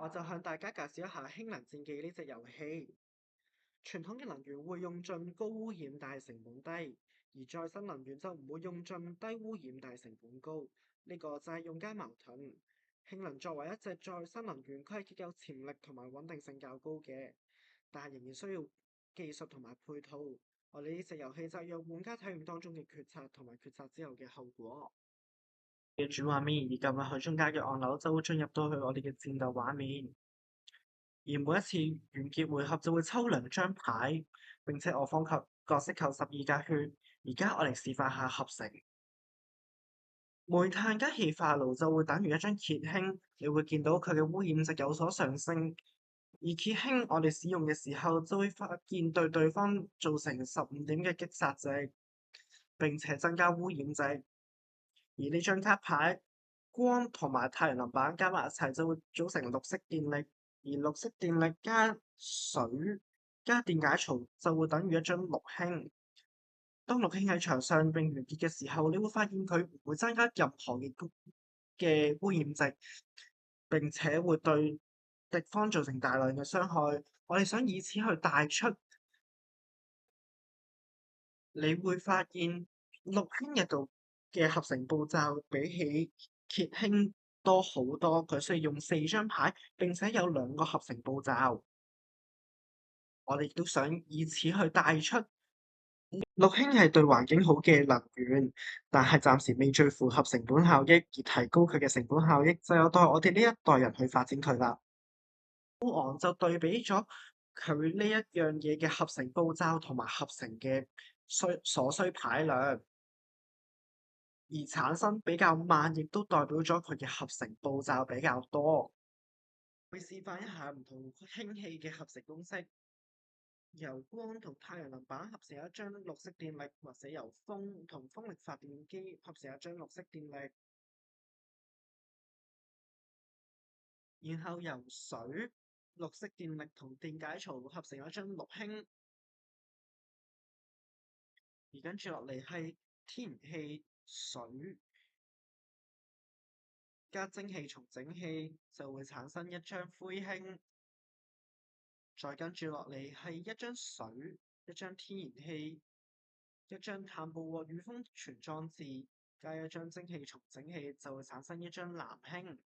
我就向大家介紹一下氫能戰記呢隻遊戲。傳統嘅能源會用盡高污染但係成本低，而再生能源就唔會用盡低污染但係成本高。呢個就係用家矛盾。氫能作為一隻再生能源，佢係極有潛力同埋穩定性較高嘅，但係仍然需要技術同埋配套。我哋呢隻遊戲就係讓玩家體驗當中嘅決策同埋決策之後嘅後果。嘅主畫面，而撳入去中間嘅按鈕就會進入到去我哋嘅戰鬥畫面。而每一次完結回合就會抽2張牌，並且我方角色扣12格血。而家我嚟示範下合成。煤炭加氣化爐就會等於一張揭氫，你會見到佢嘅污染值有所上升。而揭氫我哋使用嘅時候就會發現對方造成15點嘅擊殺值，並且增加污染值。而呢張卡牌光同埋太陽能板加埋一齊就會組成綠色電力，而綠色電力加水加電解槽就會等於一張綠氫。當綠氫喺場上並完結嘅時候，你會發現佢唔會增加任何嘅污染值，並且會對敵方造成大量嘅傷害。我哋想以此去帶出，你會發現綠氫入度嘅合成步驟比起揭氫多好多，佢需要用4張牌，並且有2個合成步驟。我哋亦都想以此去帶出，綠氫係對環境好嘅能源，但係暫時未最符合成本效益，而提高佢嘅成本效益就有待我哋呢一代人去發展佢啦。高昂就對比咗佢呢一樣嘢嘅合成步驟同埋合成嘅所需牌量，而產生比較慢，亦都代表咗佢嘅合成步驟比較多。會示範一下唔同氫氣嘅合成公式。由光同太陽能板合成一張綠色電力，或者由風同風力發電機合成一張綠色電力，然後由水、綠色電力同電解槽合成一張綠氫，而跟住落嚟係天然氣、水加蒸汽重整氣就會產生一張灰氫，再跟住落嚟係一張水、一張天然氣、一張碳捕獲與封存裝置加一張蒸汽重整器就會產生一張藍氫。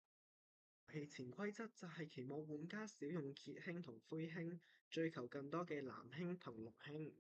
遊戲潛規則就係期望玩家少用揭氫同灰氫，追求更多嘅藍氫同綠氫。